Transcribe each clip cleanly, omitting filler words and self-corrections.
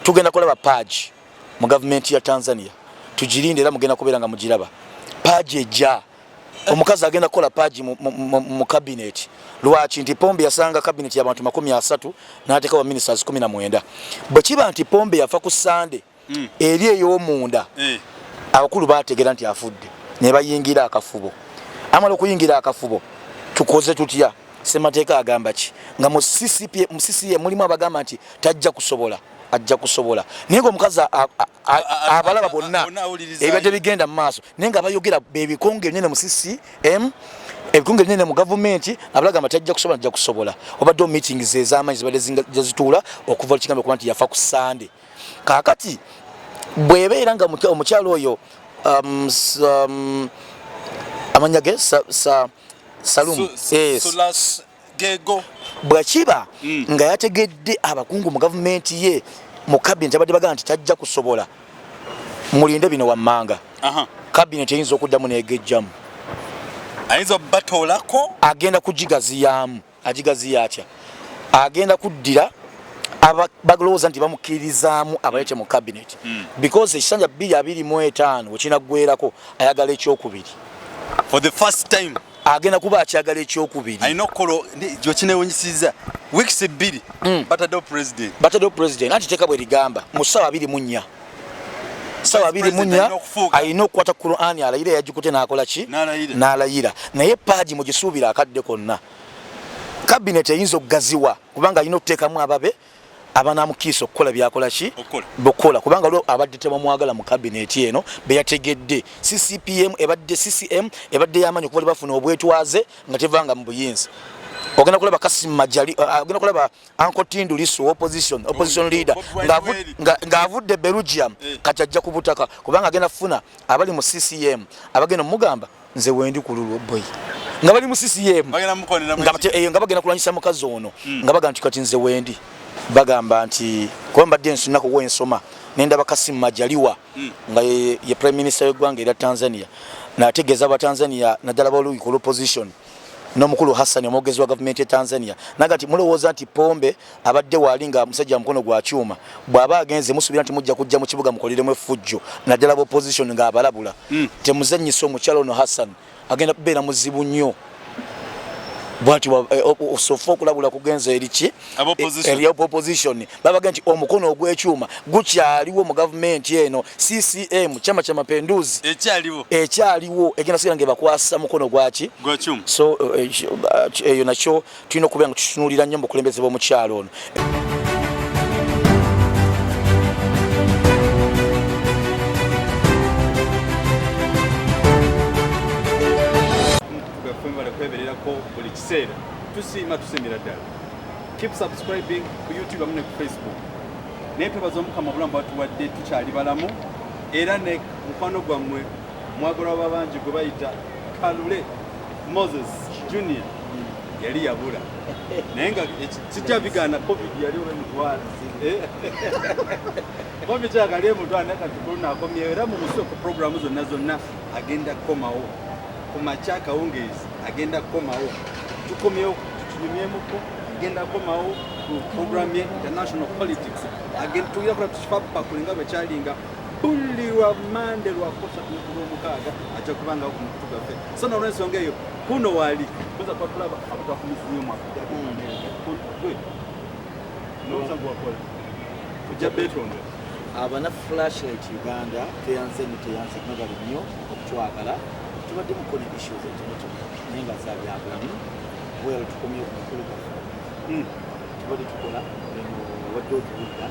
tugenda kulaba page mu government ya Tanzania tujirinde era mugenda kubeera nga mugiraba page ejja omukazi agenda kola page mu cabinet lwaki nti Pombe yasanga cabinet y'abantu 30 n'ateeka wa ministers 19 bwe kiba nti Pombe yafa ku Sunday eri ey'omunda abakulu baategera nti afudde ne bayingira akafubo amala okuyingira akafubo tukoze tutya semateeka agamba ki nga mu CCM mulimu abagamba nti tajja kusobola ajja kusobola naye omukazi abalaba bonna ebadde bigenda mu maaso naye nga bayogera bebikonge nyene mu CCM ebikonge nyene mu government abalaga tajja kusobola obadde meetings ez'amanyi zibadde zituula okuva kigambo okuba nti yafa ku Sunday kakati bwebeera nga omukyalo oyo amanyage Salum Gego bwakiba nga yategedde abakungu mu government ye mu cabinet abadde bagamba nti tajja kusobola mulinde bino wammanga cabinet eyinza okuddamu negejjamu ayinza batolako agenda kugigaziyamu agigaziya atya agenda kuddira baglowooza nti bamukirizaamu abalete mu cabinet because ekisanja 225 wekinagwerako ayagala ekyokubiri for the first time agenda kuba akyagala ekyokubiri ayina okolo gyo kinewunyisiza weeks 2 batado president anti teka bwe ligamba mu ssaawa 24 ssaawa 24 ayina okukwata Qur'ani alayira yagikute n'akola ki n'alayira naye paaji mu gisuubira akadde konna cabinet eyinza okugaziwa kubanga ayina okuteekamu ababe abanamukiisa okukola byakola ki bokola kubanga lo abadde tebamwagala mu cabinet eno beyategedde CCM ebadde yamanyi okuba bafuna obwetwaze nga tevanga mu buyinza ogenda kulaba Kasim Majali ogenda kulaba Uncle Tindu Lissu opposition leader nga avudde Belgium kati ajja kubutaka kubanga agenda funa abali mu CCM abagenda mugamba nze wendi kululu boy nga bali mu CCM nga bagenda kulanyisa mukazi ono nga bagamba kati nze wendi bagamba nti kwamba densu nako wensoma nenda Kasim Majaliwa nga ye prime minister w'eggwanga era Tanzania nategeeza aba Tanzania naddala baluyiko opposition n'omukulu Hassan omwogezi wa government ya Tanzania nagati mulowooza nti Pombe abadde walinga musajja mukono gwa kyuma bw'aba agenze musubira nti mujja kujja mu kibuga mukoliremu effujjo naddala opposition nga abalabula temuzannyisa omukyalo no Hassan agenda kubeera muzibu nnyo bwati osofa okulabula kugenza eriki eri opposition babaga nti omukono ogw'ekyuma gukyaliwo mu government eno CCM chama cha mapinduzi ekyaliwo egenda sigala nge bakwasa mukono gwaki gw'ekyuma so eyo nakyo tulina okubeera nga tutunuulira nnyo mu kulembeze b'omukyalo ono keep subscribing ku YouTube amune ku Facebook nepe bazomuka mabulamba watu wadde tukyali balamu era ne mukwano gwammwe mwagala babanji gwe bayita Kalule Moses Junior yali yabula naye nga kijja bigana covid yali wemutwala covid yagali emutwala kati akomye era mu musoko programu zonna agenda komawo kumacha kawungezi agenda komawo tukomyewo tunyumyemuko agenda komawo ku program ya international politics agenda tuya kwa tushipapa kulinga bechalinga bulli wa mande lwa kosa kumukaaga acha kubanga okumutuga fe so na unesonge yo kuno wali kuza kwa club abutakumisiyo mwa no sangu wakola kujja beton abana flashlight Uganda teyanze nabali nnyo okutwagala tubadde mu kone issues ezo nenga zabyabulamu well tukomye okukulu tubadde tukola wadde otubuka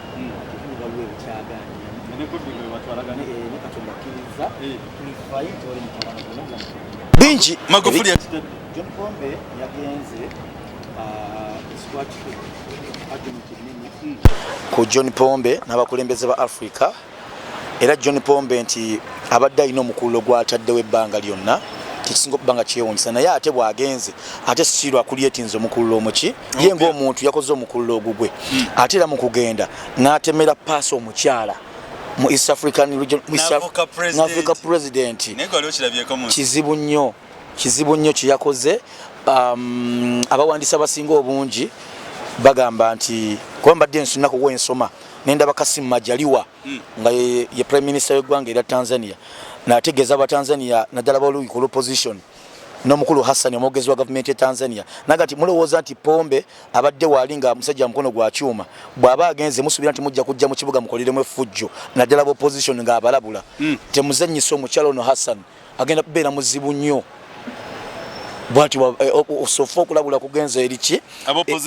tubalwe ebikyaganya bingi Magufuli John Pombe yagenze ku John Pombe n'abakulembeze ba Africa era John Pombe nti abadde alina omukululo gw'ataddewo ebbanga lyonna kisinga okubbanga kyewuunyisa naye ate bw'agenze ate sirwa kulyetinza omukululo omuki ye ng'omuntu yakoze omukululo ogugwe ate era mu kugenda n'atemera paasi omukyala mu East African region Africa president kizibu nnyo kyeyakoze abawandiisa abasinga obungi bagamba nti kuba mbadde nsunako wensoma nenda bakasi Majaliwa nga ye prime minister w'eggwanga erya Tanzania nategeeza abatanzania naddala b'oluuyi ku opposition n'omukulu Hassan omwogezi wa government ya Tanzania nagati mulowooza nti Pombe abadde walinga musajja mukono gwa kyuma bw'aba agenze musubira nti mujja kujja mu kibuga mukoliremu effujjo naddala b'opposition nga abalabula temuzannyisa omukyalo ono Hassan agenda kubeera muzibu nnyo bwati osofa okulabula kugenza eriki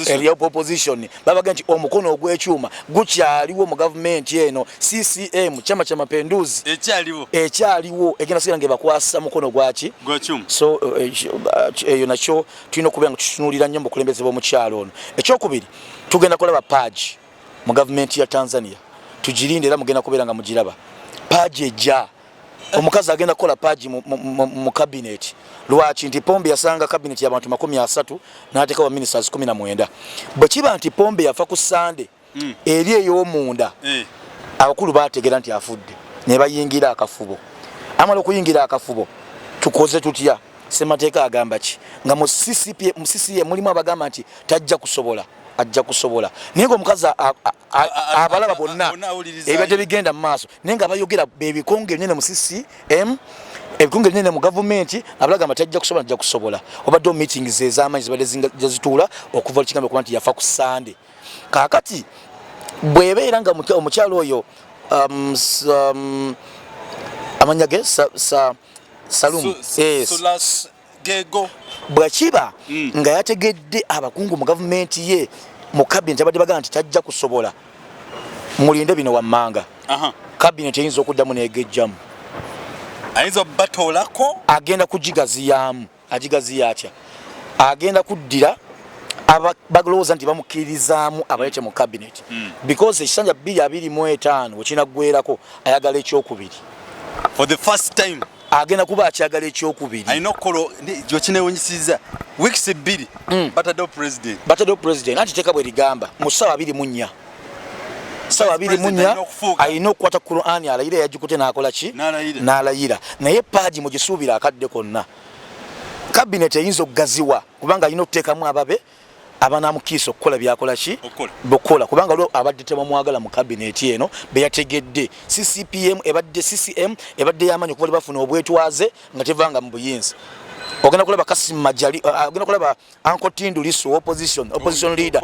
eri opposition babaga nti omukono ogw'ekyuma gukyaliwo mu gavumenti eno CCM chama cha mapinduzi ekyaliwo egenda sigala ngebakwasa mukono gwaki gw'ekyuma so eyo nakyo tulina okubeera nga tutunuulira nnyo mu bukulembeze bw'omukyalo ono ekyokubiri tugenda kulaba paaji mu gavumenti ya Tanzania tugirinde era mugenda kubeera nga mugiraba paaji ejja omukazi agenda kukola paaji mu cabinet lwaki nti Pombe yasanga cabinet y'abantu 30 n'ateeka wa ministers 19 bwe kiba nti Pombe yafa ku Sunday eri ey'omunda abakulu baategera nti afudde ne bayingira akafubo amala okuyingira akafubo tukoze tutya Ssemateeka agamba ki nga mu CCM mulimu abagamba nti tajja kusobola ajja kusobola naye ng'omukazi abalaba bonna ebibadde bigenda mu maaso naye nga bayogera bebikonge binene mu CCM ebikonge binene mu gavumenti abalagamba tajja kusobola ajja kusobola obadde meetings ez'amaanyi zibadde zituula okuva lukigambo kuba nti yafa ku Sunday kaakati bwebeera nga omukyalo oyo amanya ge Salum Gego bwakiba nga yategedde abakungu mu gavumenti ye mu cabinet abadde bagamba nti tajja kusobola mulinde bino wammanga cabinet eyinza okuddamu negejjamu ayinza batolako agenda kugigaziyamu agigaziya atya agenda kuddira baglowooza nti bamukirizaamu abalete mu cabinet because ekisanja 225 wekinaggwerako ayagala ekyokubiri for the first time agenda kuba akyagala ekyokubiri ayina okolo gyokinewunyisiza weeks 2 batadde president anti teeka bwe ligamba mu ssaawa 24 ssaawa 24 ayina okukwata Qur'ani alayira yagikute n'akola ki n'alayira naye paaji mugisuubira akadde konna cabinet eyinza okugaziwa kubanga ayina okuteekamu ababe abanamukiisa okukola byakola ki bokola kubanga lo abadde tebamwagala mu cabinet eno beyategedde CCM ebadde yamanyi okuba bafuna obwetwaze nga tevanga mu buyinza ogenda kulaba Kassim Majali ogenda kulaba Uncle Tindu Lissu opposition leader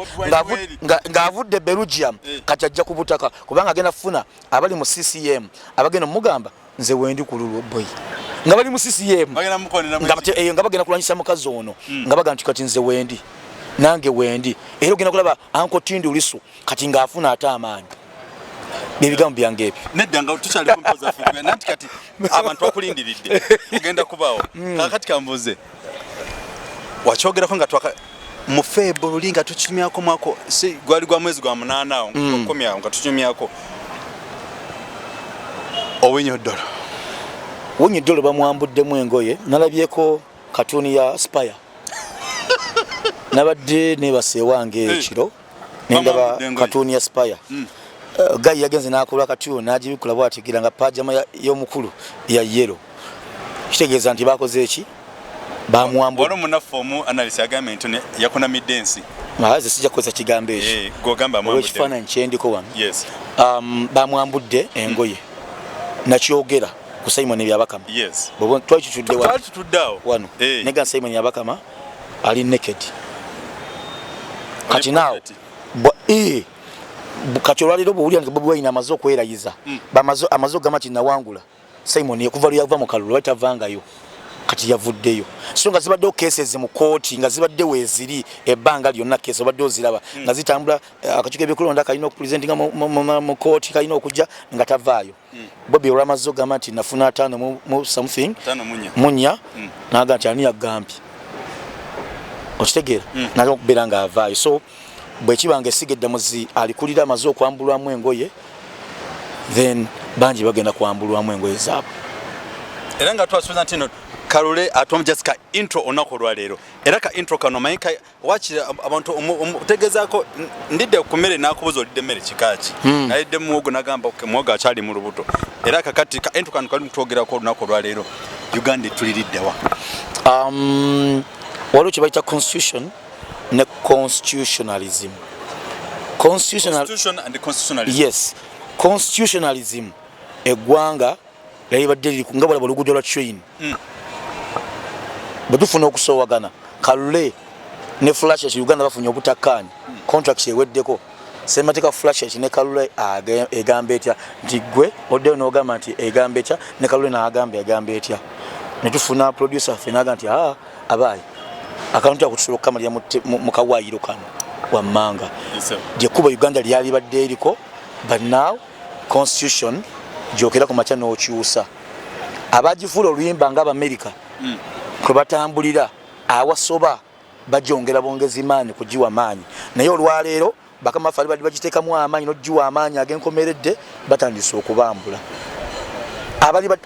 ng'avudde Belgium kati ajja ku butaka kubanga agenda funa abali mu CCM abagenda mugamba nze wendi ku lulu boy nga bali mu CCM nga bagenda kulwanyisa mukazi ono nga baga nti kati nze wendi nange wendi era ogenda kulaba Uncle Tindu Lissu kati ng'afuna ate amaanyi bibigambo byange ebyo nedda nga tukyali kumpoza afuga nanti kati abantu bakulindiridde ogenda kubaawo kakati kambuze wakyogerako nga twaka mu February nga tukinyumyako mwako si gwali gwa mwezi gwa 8 awo nga nga tukinyumyako Wenyo ddolo bamwambuddemu engoye nalabyeko katuni ya Spire nabadde nebase wange ekiro nendaba katuni ya Spire Guy yagenze n'akola katiyo n'agibikula bw'ategeera nga pajama y'omukulu ya yellow kitegeeza nti bakoze eki bamwambu wano munafomu analysis agamba nti yakona midensi maaze sijja kukozesa kigambo ekyo gogamba mwambu ekifaananyi kyendiko wano yes bamwambudde engoye nakyogera ku Simon Ebyabakama yes twakituddewo wano nega Simon Ebyabakama ali naked kati naawo kati olwaliro bw'owulira nti Bobi Wine amaze okwerayiza amaze ogamba nti nawangula Simon okuva luyava mu Kalule watavangayo kati yavuddeyo so nga zibaddewo cases mu kooti nga zibadde weeziri ebbanga lyonna case obadde oziraba nga zitambula akakiiko ebyokulonda kalina okupresentinga mu kooti kalina okujja nga tavaayo Bobi olwamaze ogamba nti nafuna 5 mu something munya n'agamba nti ani yagambye okitegeera naga okubeera nga avaayo so bwekibanga esiga eddamuzi alikulira amaze okwambulwamu engoye then bangi bagenda kwambulwamu engoye zaabwe era nga twasuubiza nti Kalule atuwamu Jessica intro onako olwaleero era ka intro kano mayika wakira abantu otegezaako ndidde ku mmere n'akubuza olidde mmere kikaaki nayidde muwogo nagamba muwogo akyali mu lubuto era kakati ka intro kano kali mutwogerako olunaku olwaleero Uganda etuliriddewa waliwo kye bayita constitution ne constitutionalism Constitution and constitutionalism. Yes. Constitutionalism eggwanga lyalibadde liri nga balaba oluguudo lwa train. Bwe tufuna okusowagana Kalule ne Flashes Uganda bafunye obutakkaanya contract eweddeko Sematika Flashes ne Kalule egamba etya nti gwe oddeyo n'ogamba nti egamba etya ne Kalule n'agamba egamba etya ne tufuna producer ffe n'agamba nti abaayi akantu akutusobola okukamalira mu kawaayiro kano wammanga gyekuba Uganda lyalibadde eriko but now constitution gyokera ku makya n'okyusa abagifuula oluyimba ng'Abamerika kwe batambulira awasoba bajongera bongezi maanyi kugiwa maanyi naye olwaleero bakama fali bali bagiteekamu amaanyi n'ogiwa amaanyi ag'enkomeredde batandise okubambula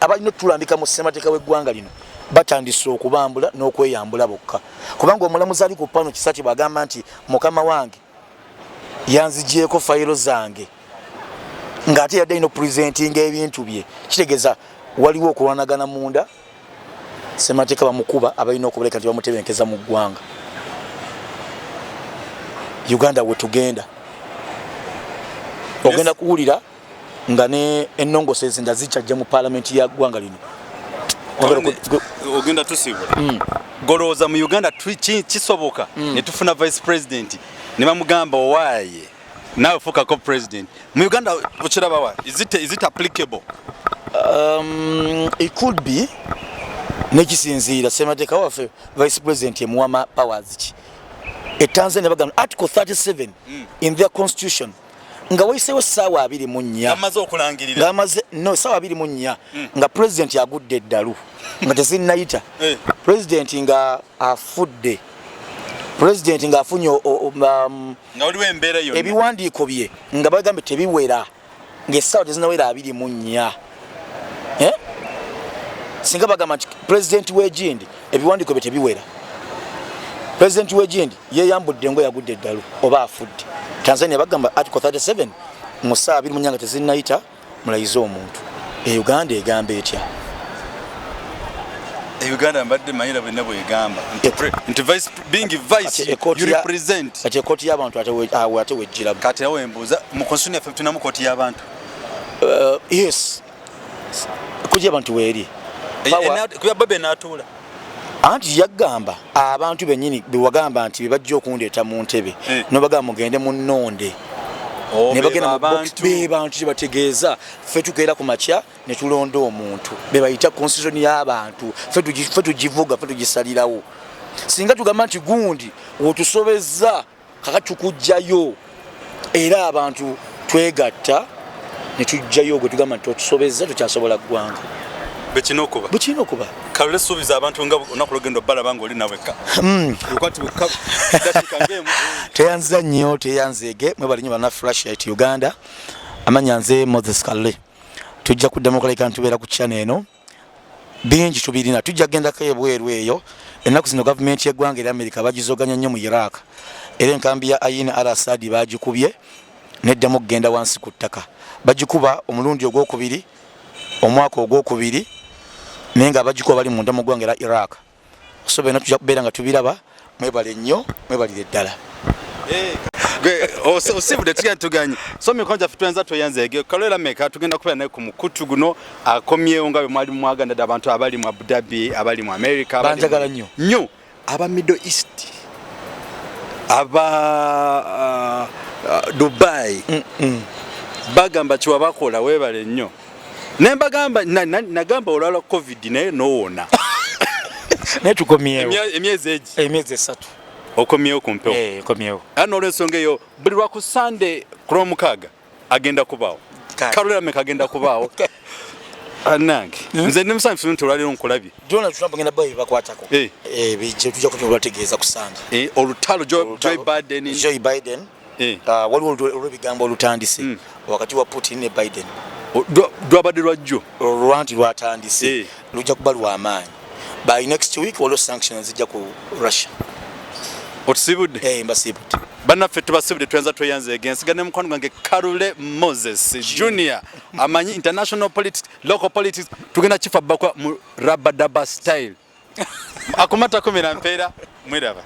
abalina tulambika mu ssemateeka w'eggwanga lino batandise okubambula n'okweyambula bokka kubanga omulamuzi ali ku pano Kisati bw'agamba nti mukama wange yanzigyeko fayiro zange ng'ate yadde ino presentinga ebintu bye kitegeeza waliwo okulwanagana munda ssemateeka bamukuba abalina okubaleka nti bamutebenkeza mu ggwanga Uganda wetugenda ogenda kuwulira nga ne ennongose ezinda zikyajja mu parliament ya ggwanga lino ogenda tusibula golowooza mu Uganda kisoboka ne tufuna vice president ne bamugamba owaaye naawe fuukako president mu Uganda okiraba wa is it applicable? It could be nekisinziira ssemateeka waffe vice president emuwa powers ki Tanzania bagamba article 37 in their constitution nga wayiseewo ssaawa 24 amaze okulangirira ssaawa 24 nga president yagudde eddalu nga tezinnayita president nga afudde president nga afunye nga waliwo embeera yonna ebiwandiiko bye nga bagambe tebiwera ng'essaawa tezinnawera 24 singa bagamba nti president w'egindi ebiwandiiko bye tebiwera president w'egindi yeeyambudde ngo yagudde eddalu oba afudde Tanzania bagamba article 37 mu ssaawa 24 nga tezinnayita mulayize omuntu Uganda egamba etya Uganda mbadde mayira bwe nabo egamba nti vice being vice you represent kati ekoti y'abantu ate wejjiramu kati awo embuuza mu constitution yaffe tunamu koti y'abantu yes koti y'abantu weeri kuba babe n'atuula anti yagamba abantu bennyini bewagamba nti bebajja okundeeta mu ntebe nobagamba mugende mu nnonde ne bagenda be bantu kyebategeeza ffe tukeera ku makya ne tulonda omuntu be bayita constitution y'abantu ffe tugivuga ffe tugisalirawo singa tugamba nti gundi wotusobezza kaka tukujjayo era abantu twegatta ne tujjayo gwe tugamba nti otusobezza tukyasobola ggwanga bekino okuba Kalule suubiza abantu nga onakulogendo balaba ng'oli naweka teyanza nnyo teyanzeege mwebalinyo bana Flash at Uganda amanya nze Moses Kalule tujja kuddamu okuleka ntubeera ku channel eno bingi tubirina tujja gendako ebweru eyo ennaku zino gavumenti y'eggwanga erya Amerika bagizoganya nnyo mu Iraq era enkambi ya Ayin al-Assad bagikubye neddamu okugenda wansi ku ttaka bagikuba omulundi ogwokubiri omwaka ogwokubiri naye nga abagikuba bali munda mu ggwanga era Iraq so bena tujja kubeera nga tubiraba mwebale nnyo mwebalire ddala osibudde tugenda tuganye so mikonja ffe twenza tweyanzeege Kalule meka tugenda kubeera naye ku mukutu guno akomyewo nga bwe mwali mwaganda abantu abali mu Abu Dhabi abali mu America banjagala nnyo aba Middle East aba Dubai bagamba kiwa bakola weebale nnyo nembagamba nagamba olwala covid naye nowona naye tukomyewo emyezi 3 okomyewo ku mpewo komyewo ano olw'ensonga eyo buli lwa ku Sunday ku Lwomukaaga agenda kubaawo Kalule meka agenda kubaawo anange nze ndi musanfu nti olwaliro nkulabye Donald Trump ngenda bayi bakwatako bijje tujja kubategeeza ku Sunday olutalo Joe Biden waliwo olw'ebigambo olutandise wakati wa Putin ne Biden lwabadde lwajjo olwanti lwatandise lujja kuba lw'amaanyi by next week waliwo sanctions zijja ku Russia otusibudde mbasibudde bannaffe tubasibudde twenza tweyanzeege nsigane mukwano gwange Kalule Moses Junior amanyi international politics local politics tugenda kifa bakwa mu rabadaba style akumata kumira mpeera mwiraba